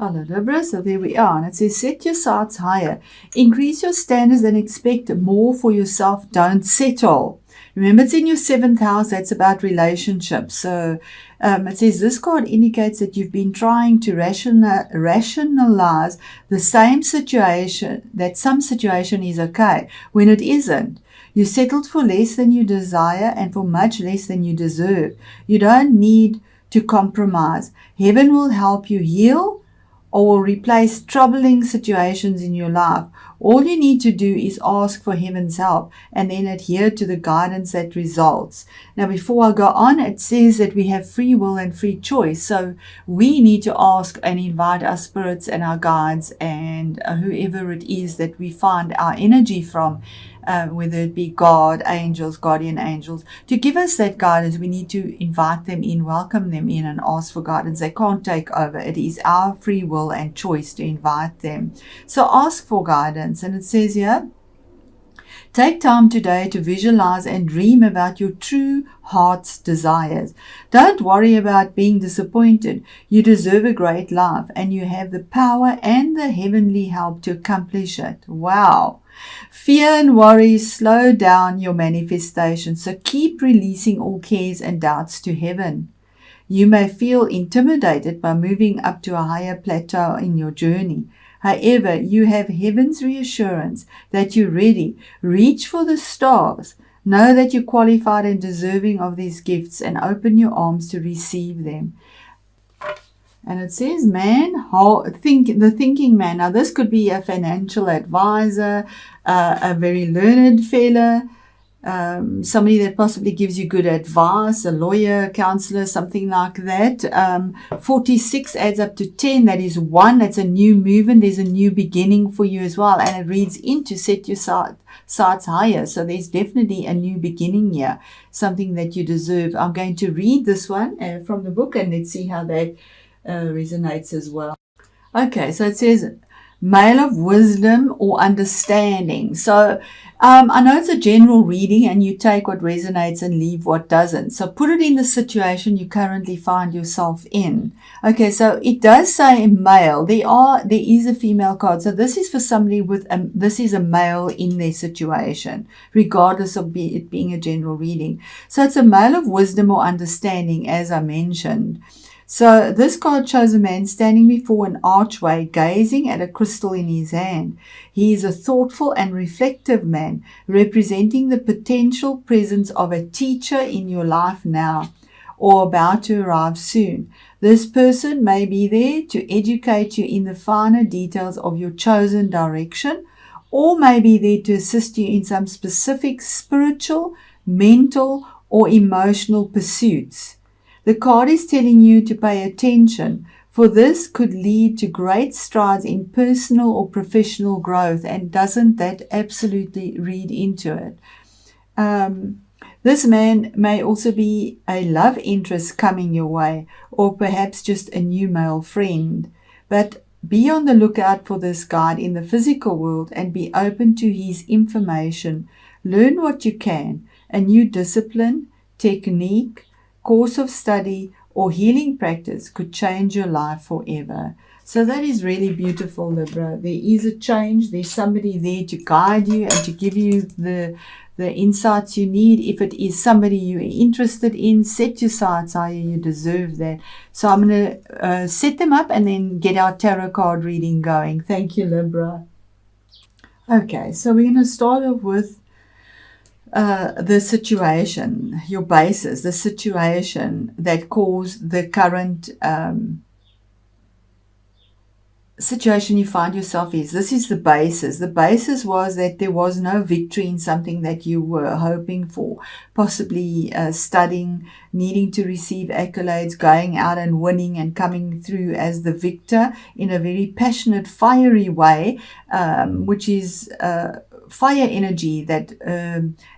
Hello, Libra. So there we are. And it says, set your sights higher. Increase your standards and expect more for yourself. Don't settle. Remember, it's in your 7th house. That's about relationships. So it says this card indicates that you've been trying to rationalize the same situation, that some situation is okay when it isn't. You settled for less than you desire and for much less than you deserve. You don't need to compromise. Heaven will help you heal or replace troubling situations in your life. All you need to do is ask for heaven's help and then adhere to the guidance that results. Now, before I go on, it says that we have free will and free choice. So we need to ask and invite our spirits and our guides and whoever it is that we find our energy from, whether it be God, angels, guardian angels, to give us that guidance. We need to invite them in, welcome them in, and ask for guidance. They can't take over. It is our free will and choice to invite them. So ask for guidance. And it says here, take time today to visualize and dream about your true heart's desires. Don't worry about being disappointed. You deserve a great life and you have the power and the heavenly help to accomplish it. Wow. Fear and worry slow down your manifestation, so keep releasing all cares and doubts to heaven. You may feel intimidated by moving up to a higher plateau in your journey. However, you have heaven's reassurance that you're ready. Reach for the stars. Know that you're qualified and deserving of these gifts and open your arms to receive them. And it says, the thinking man. Now, this could be a financial advisor, a very learned fella, somebody that possibly gives you good advice, a lawyer, counselor, something like that. 46 adds up to 10. That is 1. That's a new movement. There's a new beginning for you as well. And it reads into set your sights higher. So there's definitely a new beginning here, something that you deserve. I'm going to read this one from the book, and let's see how that resonates as well. Okay, so it says male of wisdom or understanding. So I know it's a general reading and you take what resonates and leave what doesn't. So put it in the situation you currently find yourself in. Okay, so it does say male. There is a female card. So this is for somebody this is a male in their situation, regardless of it being a general reading. So it's a male of wisdom or understanding, as I mentioned. So this card shows a man standing before an archway, gazing at a crystal in his hand. He is a thoughtful and reflective man, representing the potential presence of a teacher in your life now, or about to arrive soon. This person may be there to educate you in the finer details of your chosen direction, or may be there to assist you in some specific spiritual, mental, or emotional pursuits. The card is telling you to pay attention, for this could lead to great strides in personal or professional growth. And doesn't that absolutely read into it? This man may also be a love interest coming your way, or perhaps just a new male friend. But be on the lookout for this guide in the physical world and be open to his information. Learn what you can. A new discipline, technique, course of study, or healing practice could change your life forever. So that is really beautiful, Libra. There is a change. There's somebody there to guide you and to give you the insights you need. If it is somebody you're interested in, set your sights higher. You deserve that. So I'm going to set them up and then get our tarot card reading going. Thank you, Libra. Okay, so we're going to start off with the situation, your basis, the situation that caused the current situation you find yourself in. This is the basis. The basis was that there was no victory in something that you were hoping for, possibly studying, needing to receive accolades, going out and winning and coming through as the victor in a very passionate, fiery way, which is fire energy, that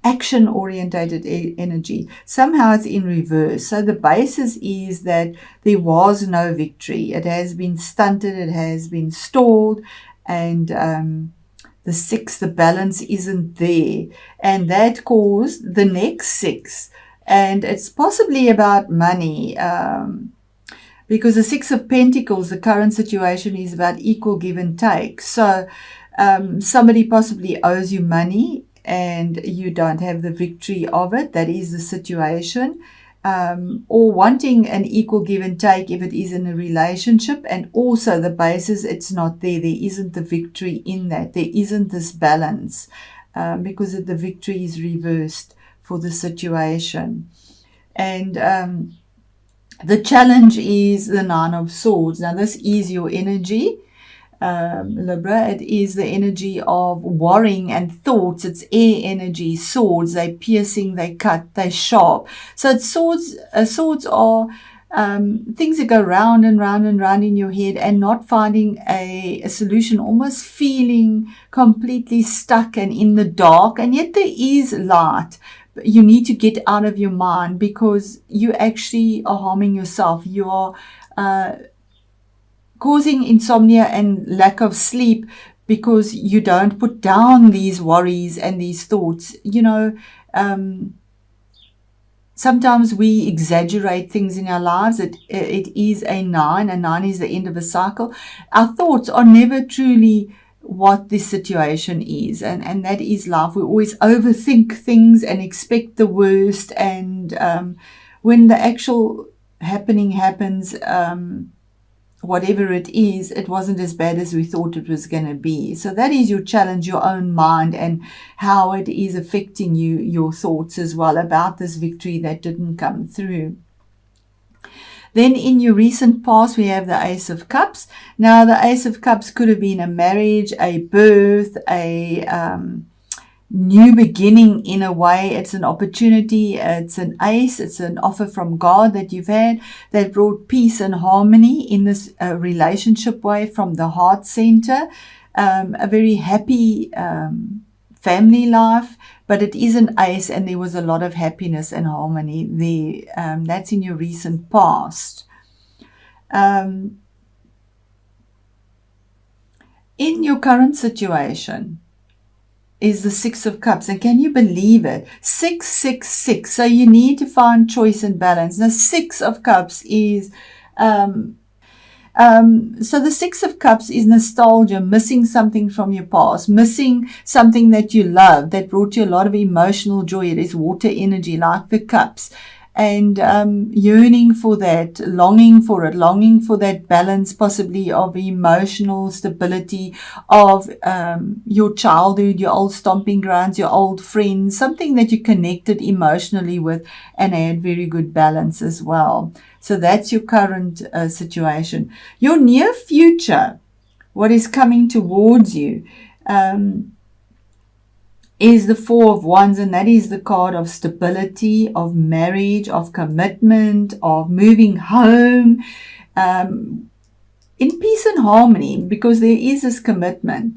action-orientated energy. Somehow it's in reverse. So the basis is that there was no victory. It has been stunted, it has been stalled, and the 6, the balance isn't there. And that caused the next 6. And it's possibly about money. because the Six of Pentacles, the current situation is about equal give and take. So somebody possibly owes you money and you don't have the victory of it. That is the situation. Or wanting an equal give and take if it is in a relationship, and also the basis, it's not there. There isn't the victory in that. There isn't this balance because the victory is reversed for the situation. And the challenge is the Nine of Swords. Now this is your energy, Libra. It is the energy of worrying and thoughts. It's air energy. Swords, they piercing, they cut, they sharp. So it's swords. Swords are things that go round and round and round in your head and not finding a solution, almost feeling completely stuck and in the dark. And yet there is light. You need to get out of your mind because you actually are harming yourself. You are causing insomnia and lack of sleep because you don't put down these worries and these thoughts. Sometimes we exaggerate things in our lives. It is a 9. A 9 is the end of a cycle. Our thoughts are never truly what this situation is, and that is life. We always overthink things and expect the worst, and when the actual happening happens, whatever it is, it wasn't as bad as we thought it was going to be. So that is your challenge, your own mind, and how it is affecting you, your thoughts as well about this victory that didn't come through. Then in your recent past, we have the Ace of Cups. Now, the Ace of Cups could have been a marriage, a birth, a new beginning in a way. It's an opportunity. It's an ace. It's an offer from God that you've had that brought peace and harmony in this relationship way from the heart center. A very happy family life. But it is an ace, and there was a lot of happiness and harmony there. That's in your recent past. In your current situation is the Six of Cups. And can you believe it? 666. So you need to find choice and balance. Now, Six of Cups is... so the Six of Cups is nostalgia, missing something from your past, missing something that you love, that brought you a lot of emotional joy. It is water energy, like the cups, and yearning for that, longing for it, longing for that balance, possibly of emotional stability, of your childhood, your old stomping grounds, your old friends, something that you connected emotionally with and had very good balance as well. So that's your current situation. Your near future, what is coming towards you, is the Four of Wands, and that is the card of stability, of marriage, of commitment, of moving home, in peace and harmony, because there is this commitment.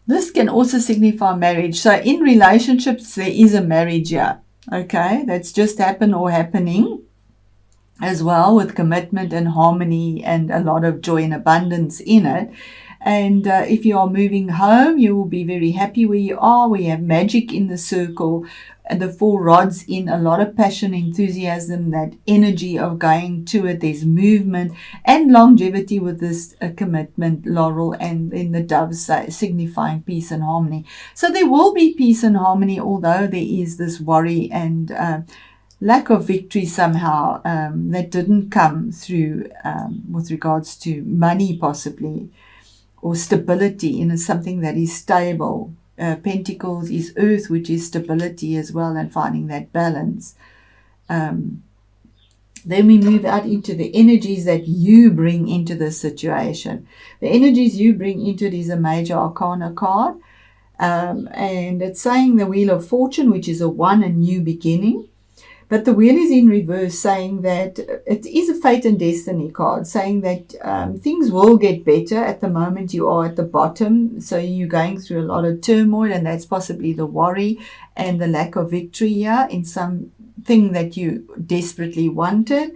This can also signify marriage. So in relationships, there is a marriage here, okay, that's just happened or happening as well, with commitment and harmony and a lot of joy and abundance in it. And if you are moving home, you will be very happy where you are. We have magic in the circle, and the Four Rods in a lot of passion, enthusiasm, that energy of going to it. There's movement and longevity with this commitment, laurel, and in the doves signifying peace and harmony. So there will be peace and harmony, although there is this worry and lack of victory somehow that didn't come through with regards to money possibly, or stability in something that is stable. Pentacles is earth, which is stability as well, and finding that balance. Then we move out into the energies that you bring into this situation. The energies you bring into it is a major arcana card, and it's saying the Wheel of Fortune, which is a 1, a new beginning. But the wheel is in reverse, saying that it is a fate and destiny card, saying that things will get better. At the moment, you are at the bottom, so you're going through a lot of turmoil, and that's possibly the worry and the lack of victory here in something that you desperately wanted.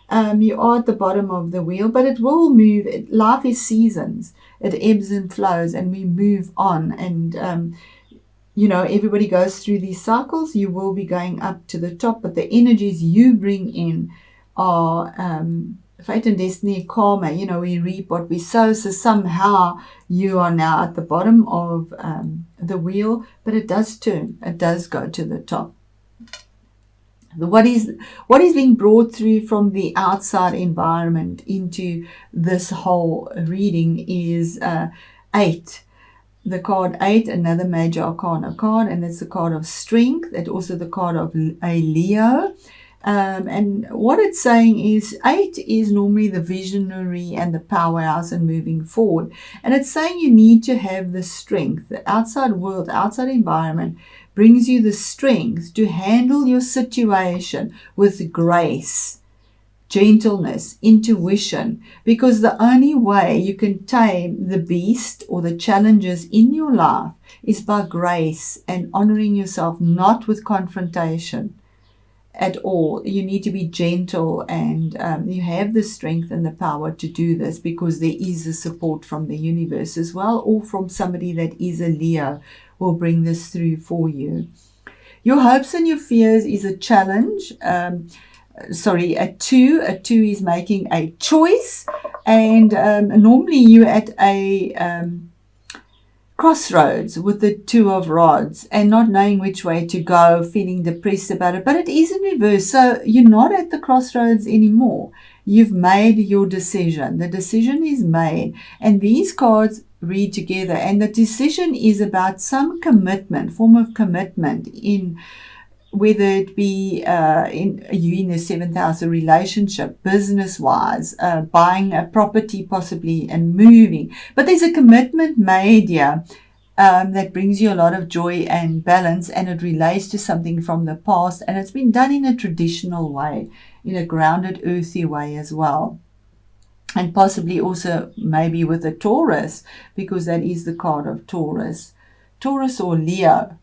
You are at the bottom of the wheel, but it will move. Life is seasons. It ebbs and flows, and we move on. And everybody goes through these cycles. You will be going up to the top, but the energies you bring in are fate and destiny, karma, we reap what we sow. So somehow you are now at the bottom of the wheel, but it does turn. It does go to the top. What is being brought through from the outside environment into this whole reading is 8. The card 8, another major arcana card, and it's the card of strength. It's also the card of a Leo. And what it's saying is 8 is normally the visionary and the powerhouse and moving forward. And it's saying you need to have the strength. The outside world, outside environment brings you the strength to handle your situation with grace, gentleness, intuition, because the only way you can tame the beast or the challenges in your life is by grace and honoring yourself, not with confrontation at all. You need to be gentle, and you have the strength and the power to do this because there is a support from the universe as well, or from somebody that is a Leo will bring this through for you. Your hopes and your fears is a challenge. A 2 is making a choice, and normally you're at a crossroads with the 2 of rods and not knowing which way to go, feeling depressed about it, but it is in reverse. So you're not at the crossroads anymore. You've made your decision. The decision is made, and these cards read together, and the decision is about some commitment, form of commitment, in whether it be in the 7th house, a relationship, business-wise, buying a property possibly and moving. But there's a commitment made here that brings you a lot of joy and balance, and it relates to something from the past, and it's been done in a traditional way, in a grounded, earthy way as well. And possibly also maybe with a Taurus, because that is the card of Taurus or Leo.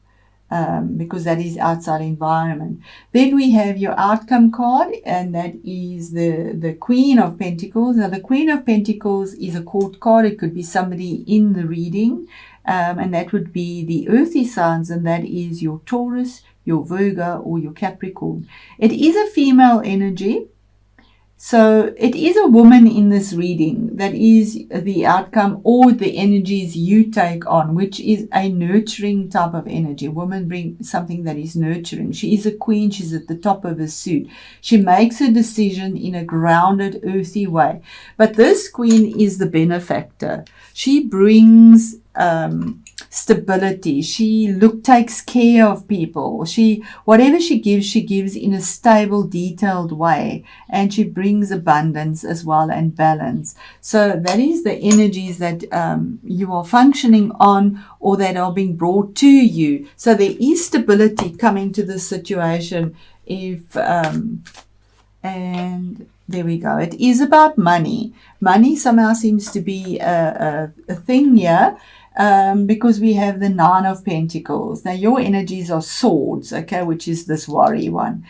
Because that is outside environment. Then we have your outcome card, and that is the Queen of Pentacles. Now, the Queen of Pentacles is a court card. It could be somebody in the reading, and that would be the earthy signs, and that is your Taurus, your Virgo, or your Capricorn. It is a female energy. So it is a woman in this reading that is the outcome, or the energies you take on, which is a nurturing type of energy. Women bring something that is nurturing. She is a queen. She's at the top of her suit. She makes a decision in a grounded, earthy way. But this queen is the benefactor. She brings stability. She takes care of people. Whatever she gives in a stable, detailed way, and she brings abundance as well and balance. So that is the energies that you are functioning on, or that are being brought to you. So there is stability coming to this situation. And there we go. It is about money. Money somehow seems to be a thing here. Because we have the 9 of Pentacles. Now, your energies are swords, okay, which is this worry one.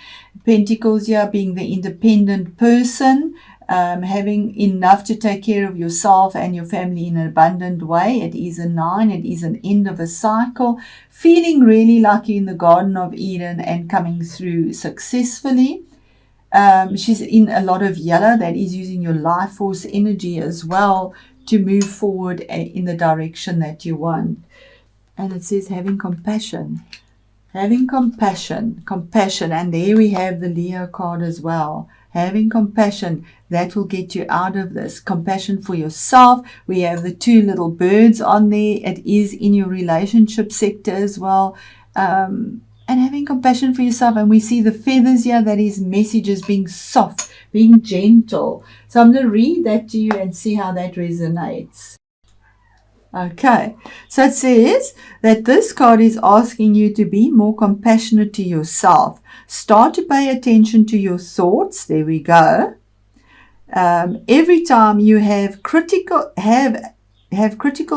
Pentacles here being the independent person, having enough to take care of yourself and your family in an abundant way. It is a 9. It is an end of a cycle. Feeling really like you're in the Garden of Eden and coming through successfully. She's in a lot of yellow. That is using your life force energy as well to move forward in the direction that you want. And it says having compassion. Having compassion. And there we have the Leo card as well. Having compassion, that will get you out of this. Compassion for yourself. We have the 2 little birds on there. It is in your relationship sector as well. And having compassion for yourself. And we see the feathers here. That is messages being soft, being gentle. So I'm going to read that to you and see how that resonates. Okay, so it says that this card is asking you to be more compassionate to yourself. Start to pay attention to your thoughts. There we go. Every time you have critical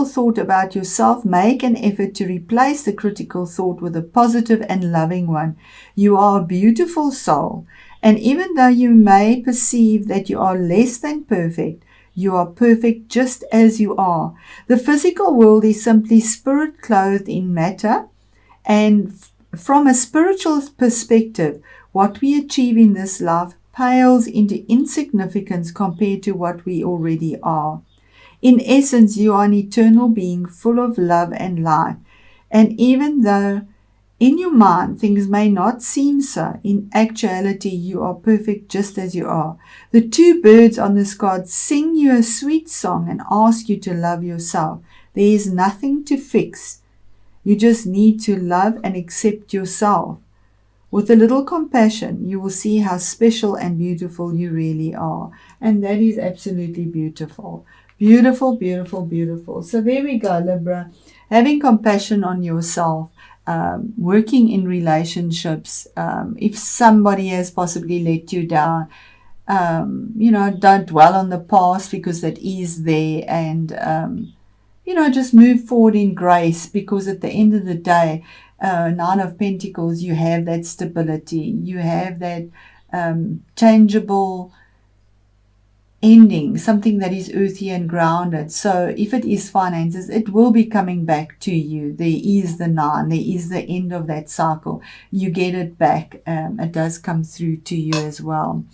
thought about yourself, make an effort to replace the critical thought with a positive and loving one. You are a beautiful soul. And even though you may perceive that you are less than perfect, you are perfect just as you are. The physical world is simply spirit clothed in matter. And from a spiritual perspective, what we achieve in this life pales into insignificance compared to what we already are. In essence, you are an eternal being full of love and light. And even though in your mind things may not seem so, in actuality you are perfect just as you are. The two birds on this card sing you a sweet song and ask you to love yourself. There is nothing to fix. You just need to love and accept yourself. With a little compassion, you will see how special and beautiful you really are. And that is absolutely beautiful. Beautiful, beautiful, beautiful. So there we go, Libra. Having compassion on yourself, working in relationships. If somebody has possibly let you down, don't dwell on the past because that is there. And, just move forward in grace, because at the end of the day, Nine of Pentacles, you have that stability, you have that changeable ending, something that is earthy and grounded. So if it is finances, it will be coming back to you. There is the 9, there is the end of that cycle. You get it back. It does come through to you as well.